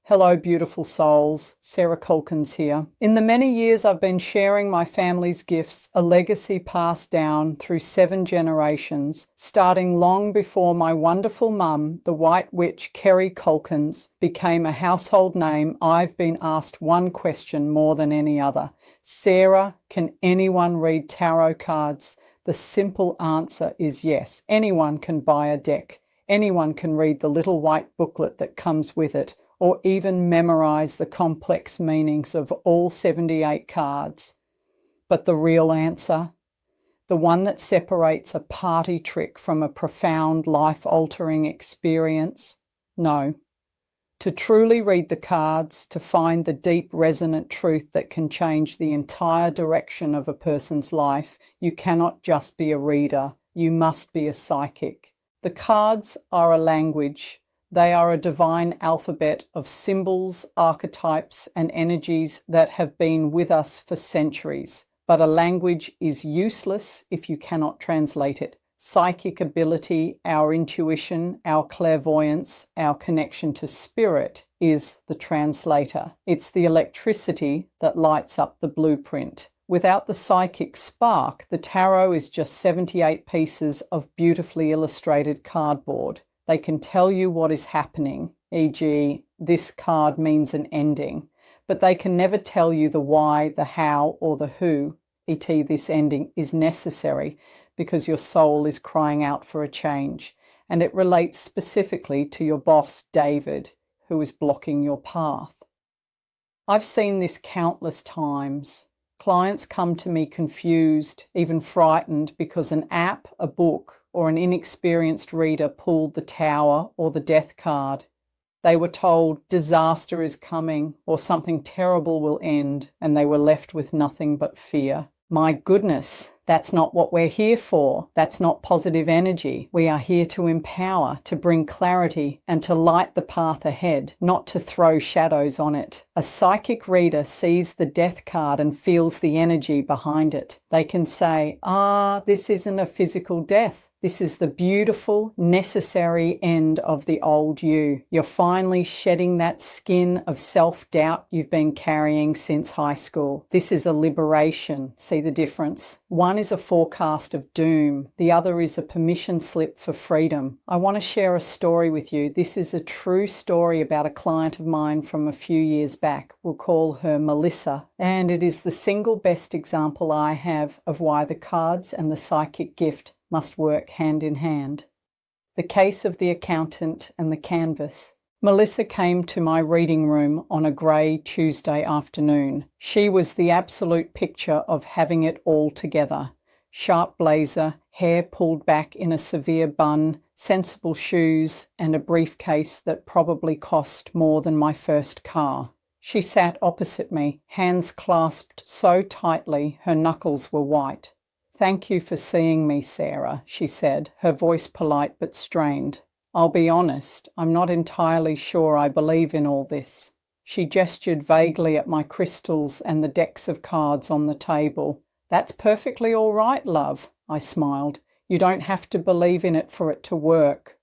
Hello, beautiful souls. Kerry Kulkens here. In the many years I've been sharing my family's gifts, a legacy passed down through 7 generations, starting long before my wonderful mum, the White Witch Kerry Kulkens, became a household name, I've been asked one question more than any other. Sarah, can anyone read tarot cards? The simple answer is yes. Anyone can buy a deck. Anyone can read the little white booklet that comes with it, or even memorize the complex meanings of all 78 cards. But the real answer, the one that separates a party trick from a profound life-altering experience? No. To truly read the cards, to find the deep resonant truth that can change the entire direction of a person's life, you cannot just be a reader, you must be a psychic. The cards are a language. They are a divine alphabet of symbols, archetypes, and energies that have been with us for centuries. But a language is useless if you cannot translate it. Psychic ability, our intuition, our clairvoyance, our connection to spirit is the translator. It's the electricity that lights up the blueprint. Without the psychic spark, the tarot is just 78 pieces of beautifully illustrated cardboard. They can tell you what is happening, e.g., this card means an ending, but they can never tell you the why, the how, or the who, e.t. this ending is necessary because your soul is crying out for a change, and it relates specifically to your boss, David, who is blocking your path. I've seen this countless times. Clients come to me confused, even frightened, because an app, a book, or an inexperienced reader pulled the Tower or the Death card. They were told disaster is coming or something terrible will end, and they were left with nothing but fear. My goodness, that's not what we're here for. That's not positive energy. We are here to empower, to bring clarity, and to light the path ahead, not to throw shadows on it. A psychic reader sees the Death card and feels the energy behind it. They can say, this isn't a physical death. This is the beautiful, necessary end of the old you. You're finally shedding that skin of self-doubt you've been carrying since high school. This is a liberation. See the difference? One is a forecast of doom. The other is a permission slip for freedom. I want to share a story with you. This is a true story about a client of mine from a few years back. We'll call her Melissa. And it is the single best example I have of why the cards and the psychic gift must work hand in hand. The case of the accountant and the canvas. Melissa came to my reading room on a grey Tuesday afternoon. She was the absolute picture of having it all together. Sharp blazer, hair pulled back in a severe bun, sensible shoes, and a briefcase that probably cost more than my first car. She sat opposite me, hands clasped so tightly her knuckles were white. "Thank you for seeing me, Sarah," she said, her voice polite but strained. "I'll be honest, I'm not entirely sure I believe in all this." She gestured vaguely at my crystals and the decks of cards on the table. "That's perfectly all right, love," I smiled. "You don't have to believe in it for it to work."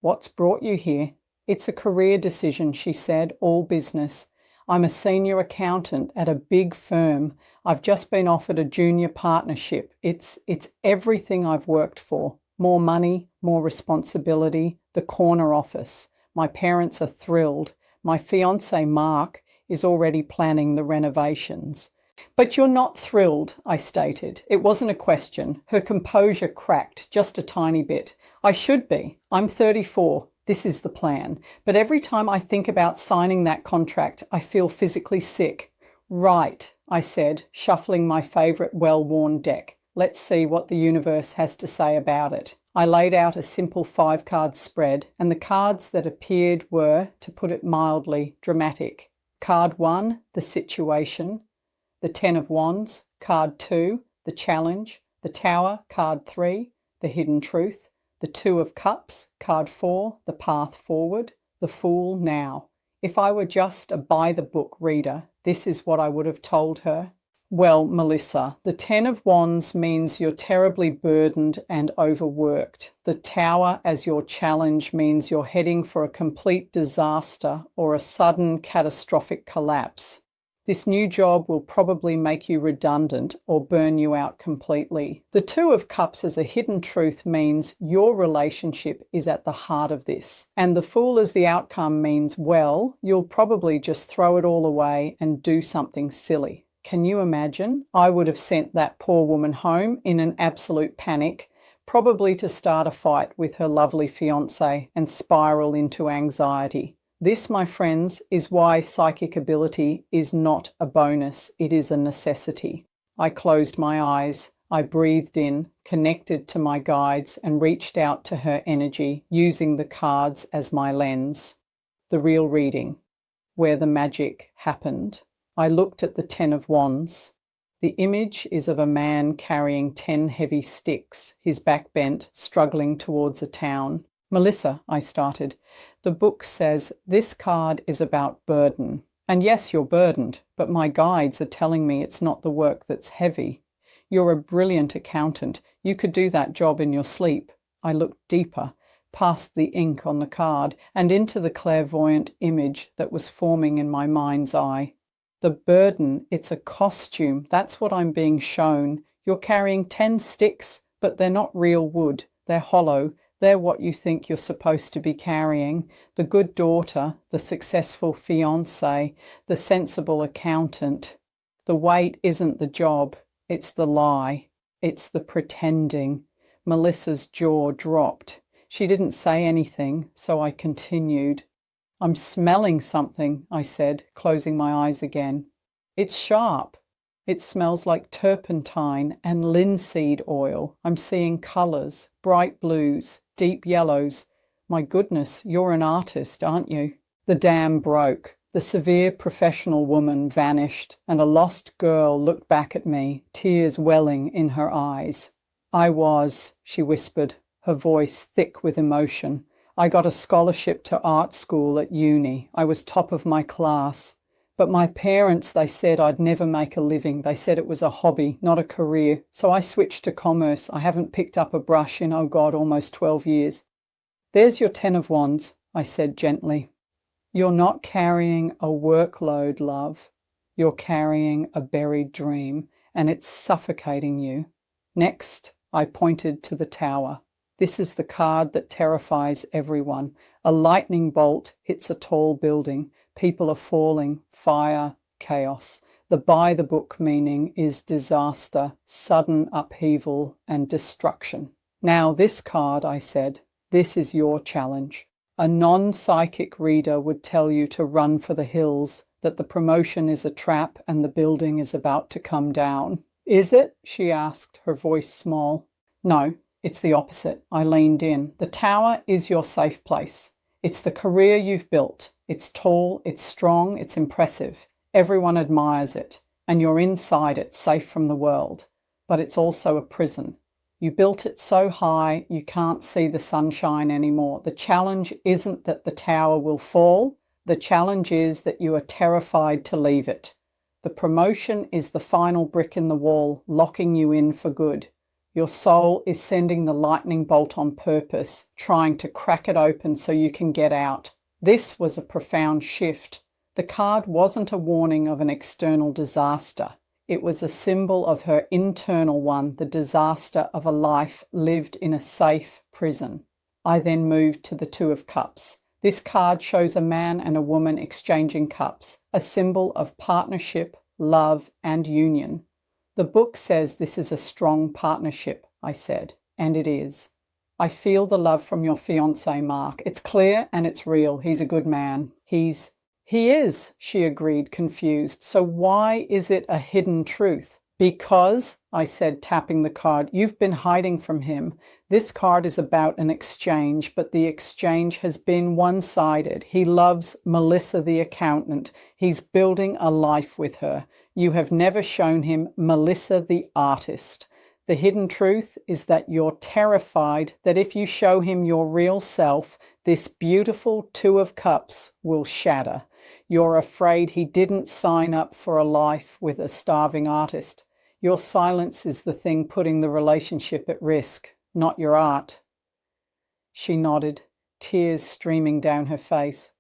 "What's brought you here?" "It's a career decision," she said, "all business. I'm a senior accountant at a big firm. I've just been offered a junior partnership. It's everything I've worked for. More money, more responsibility, the corner office. My parents are thrilled. My fiancé, Mark, is already planning the renovations." "But you're not thrilled," I stated. It wasn't a question. Her composure cracked just a tiny bit. "I should be. I'm 34. This is the plan. But every time I think about signing that contract, I feel physically sick." "Right," I said, shuffling my favourite well-worn deck. "Let's see what the universe has to say about it." I laid out a simple 5-card spread, and the cards that appeared were, to put it mildly, dramatic. Card 1, the situation. The 10 of Wands. Card 2, the challenge. The Tower. Card 3, the hidden truth. The 2 of Cups, card 4, the path forward, the Fool now. If I were just a by-the-book reader, this is what I would have told her. Well, Melissa, the Ten of Wands means you're terribly burdened and overworked. The Tower as your challenge means you're heading for a complete disaster or a sudden catastrophic collapse. This new job will probably make you redundant or burn you out completely. The Two of Cups as a hidden truth means your relationship is at the heart of this. And the Fool as the outcome means, well, you'll probably just throw it all away and do something silly. Can you imagine? I would have sent that poor woman home in an absolute panic, probably to start a fight with her lovely fiancé and spiral into anxiety. This, my friends, is why psychic ability is not a bonus, it is a necessity. I closed my eyes, I breathed in, connected to my guides, and reached out to her energy, using the cards as my lens. The real reading, where the magic happened. I looked at the Ten of Wands. The image is of a man carrying 10 heavy sticks, his back bent, struggling towards a town. Melissa, I started, the book says this card is about burden. And yes, you're burdened, but my guides are telling me it's not the work that's heavy. You're a brilliant accountant. You could do that job in your sleep. I looked deeper, past the ink on the card, and into the clairvoyant image that was forming in my mind's eye. The burden, it's a costume. That's what I'm being shown. You're carrying 10 sticks, but they're not real wood. They're hollow. They're what you think you're supposed to be carrying. The good daughter, the successful fiancé, the sensible accountant. The weight isn't the job. It's the lie. It's the pretending. Melissa's jaw dropped. She didn't say anything, so I continued. I'm smelling something, I said, closing my eyes again. It's sharp. It smells like turpentine and linseed oil. I'm seeing colours, bright blues, deep yellows. My goodness, you're an artist, aren't you? The dam broke. The severe professional woman vanished, and a lost girl looked back at me, tears welling in her eyes. I was, she whispered, her voice thick with emotion. I got a scholarship to art school at uni. I was top of my class. But my parents, they said I'd never make a living. They said it was a hobby, not a career. So I switched to commerce. I haven't picked up a brush in, oh God, almost 12 years. There's your 10 of Wands, I said gently. You're not carrying a workload, love. You're carrying a buried dream, and it's suffocating you. Next, I pointed to the Tower. This is the card that terrifies everyone. A lightning bolt hits a tall building. People are falling, fire, chaos. The by-the-book meaning is disaster, sudden upheaval, and destruction. Now this card, I said, this is your challenge. A non-psychic reader would tell you to run for the hills, that the promotion is a trap and the building is about to come down. Is it? She asked, her voice small. No, it's the opposite. I leaned in. The Tower is your safe place. It's the career you've built. It's tall, it's strong, it's impressive. Everyone admires it, and you're inside it, safe from the world. But it's also a prison. You built it so high you can't see the sunshine anymore. The challenge isn't that the tower will fall. The challenge is that you are terrified to leave it. The promotion is the final brick in the wall, locking you in for good. Your soul is sending the lightning bolt on purpose, trying to crack it open so you can get out. This was a profound shift. The card wasn't a warning of an external disaster. It was a symbol of her internal one, the disaster of a life lived in a safe prison. I then moved to the Two of Cups. This card shows a man and a woman exchanging cups, a symbol of partnership, love, and union. The book says this is a strong partnership, I said, and it is. I feel the love from your fiancé, Mark. It's clear and it's real. He's a good man. He is, she agreed, confused. So why is it a hidden truth? Because, I said, tapping the card, you've been hiding from him. This card is about an exchange, but the exchange has been one-sided. He loves Melissa the accountant. He's building a life with her. You have never shown him Melissa the artist. The hidden truth is that you're terrified that if you show him your real self, this beautiful Two of Cups will shatter. You're afraid he didn't sign up for a life with a starving artist. Your silence is the thing putting the relationship at risk, not your art. She nodded, tears streaming down her face.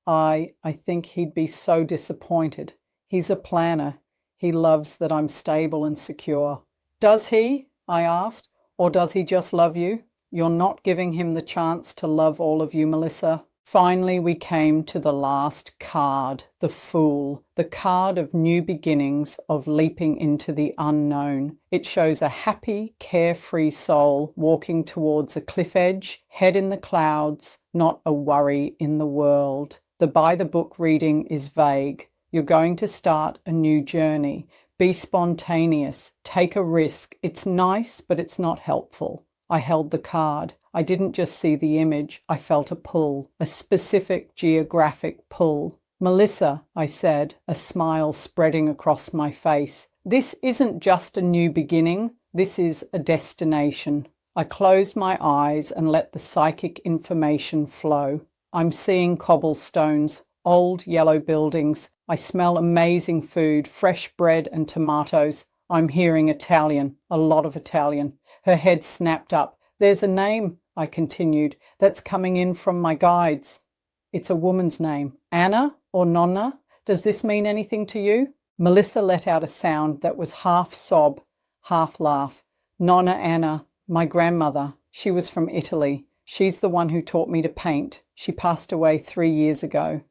I think he'd be so disappointed. He's a planner. He loves that I'm stable and secure. Does he? I asked. Or does he just love you? You're not giving him the chance to love all of you, Melissa. Finally, we came to the last card, the Fool, the card of new beginnings, of leaping into the unknown. It shows a happy, carefree soul walking towards a cliff edge, head in the clouds, not a worry in the world. The by-the-book reading is vague. You're going to start a new journey. Be spontaneous. Take a risk. It's nice, but it's not helpful. I held the card. I didn't just see the image. I felt a pull, a specific geographic pull. Melissa, I said, a smile spreading across my face. This isn't just a new beginning. This is a destination. I closed my eyes and let the psychic information flow. I'm seeing cobblestones, old yellow buildings. I smell amazing food, fresh bread and tomatoes. I'm hearing Italian, a lot of Italian. Her head snapped up. There's a name, I continued, that's coming in from my guides. It's a woman's name. Anna or Nonna? Does this mean anything to you? Melissa let out a sound that was half sob, half laugh. Nonna Anna, my grandmother. She was from Italy. She's the one who taught me to paint. She passed away 3 years ago.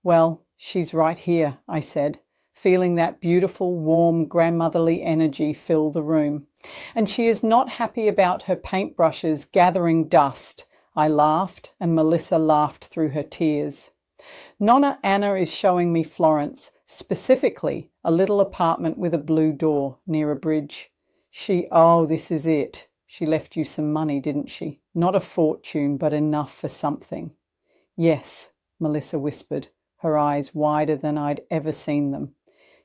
Well, she's right here, I said, feeling that beautiful, warm, grandmotherly energy fill the room. And she is not happy about her paintbrushes gathering dust. I laughed, and Melissa laughed through her tears. Nonna Anna is showing me Florence, specifically a little apartment with a blue door near a bridge. Oh, this is it. She left you some money, didn't she? Not a fortune, but enough for something. Yes, Melissa whispered, her eyes wider than I'd ever seen them.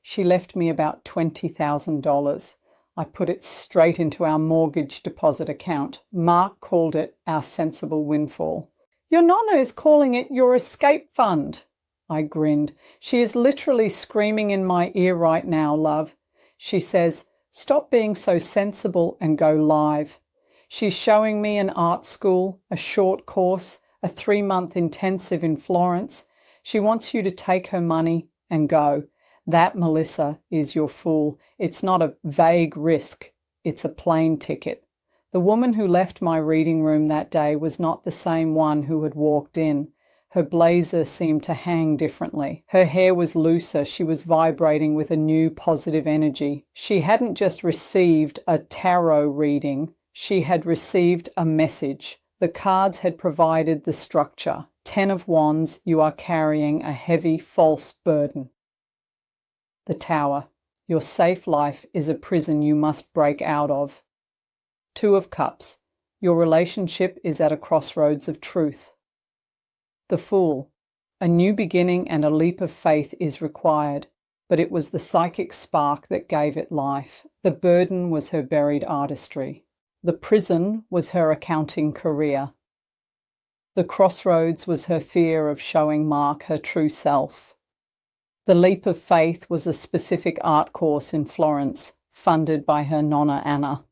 She left me about $20,000. I put it straight into our mortgage deposit account. Mark called it our sensible windfall. Your Nonna is calling it your escape fund. I grinned. She is literally screaming in my ear right now, love. She says, stop being so sensible and go live. She's showing me an art school, a short course, a 3-month intensive in Florence. She wants you to take her money and go. That, Melissa, is your fool. It's not a vague risk. It's a plane ticket. The woman who left my reading room that day was not the same one who had walked in. Her blazer seemed to hang differently. Her hair was looser. She was vibrating with a new positive energy. She hadn't just received a tarot reading. She had received a message. The cards had provided the structure. 10 of Wands, you are carrying a heavy, false burden. The Tower. Your safe life is a prison you must break out of. 2 of Cups. Your relationship is at a crossroads of truth. The Fool. A new beginning and a leap of faith is required, but it was the psychic spark that gave it life. The burden was her buried artistry. The prison was her accounting career. The crossroads was her fear of showing Mark her true self. The leap of faith was a specific art course in Florence, funded by her Nonna Anna.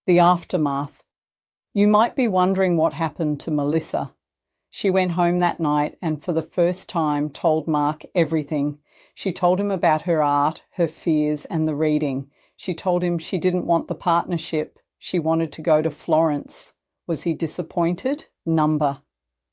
The aftermath. You might be wondering what happened to Melissa. She went home that night and for the first time told Mark everything. She told him about her art, her fears, and the reading. She told him she didn't want the partnership. She wanted to go to Florence. Was he disappointed? Number.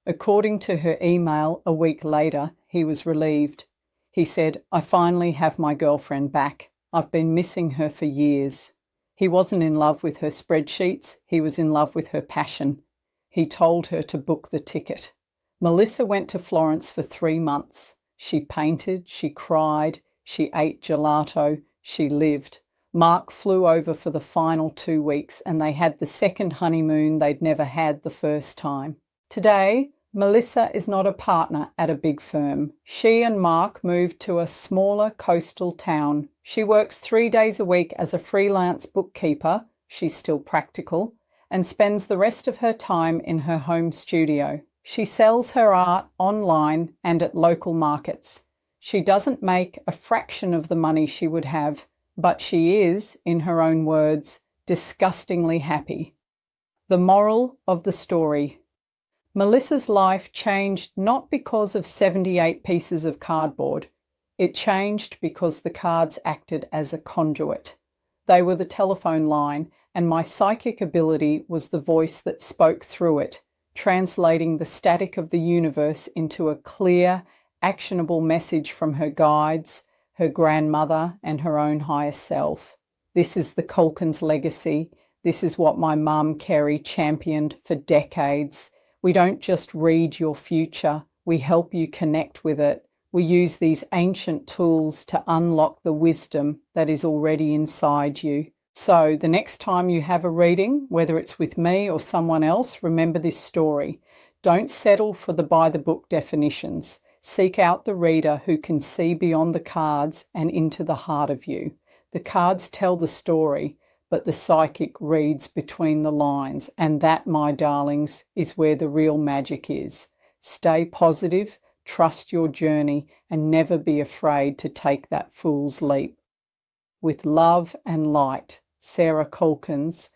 According to her email a week later, he was relieved. He said, I finally have my girlfriend back. I've been missing her for years. He wasn't in love with her spreadsheets. He was in love with her passion. He told her to book the ticket. Melissa went to Florence for 3 months. She painted, she cried, she ate gelato, she lived. Mark flew over for the final 2 weeks and they had the second honeymoon they'd never had the first time. Today, Melissa is not a partner at a big firm. She and Mark moved to a smaller coastal town. She works 3 days a week as a freelance bookkeeper, she's still practical, and spends the rest of her time in her home studio. She sells her art online and at local markets. She doesn't make a fraction of the money she would have, but she is, in her own words, disgustingly happy. The moral of the story. Melissa's life changed not because of 78 pieces of cardboard. It changed because the cards acted as a conduit. They were the telephone line, and my psychic ability was the voice that spoke through it, translating the static of the universe into a clear, actionable message from her guides, her grandmother, and her own higher self. This is the Kulkens legacy. This is what my mum, Kerry, championed for decades. We don't just read your future, we help you connect with it. We use these ancient tools to unlock the wisdom that is already inside you. So the next time you have a reading, whether it's with me or someone else, remember this story. Don't settle for the by-the-book definitions. Seek out the reader who can see beyond the cards and into the heart of you. The cards tell the story, but the psychic reads between the lines, and that, my darlings, is where the real magic is. Stay positive, trust your journey, and never be afraid to take that fool's leap. With love and light, Kerry Kulkens,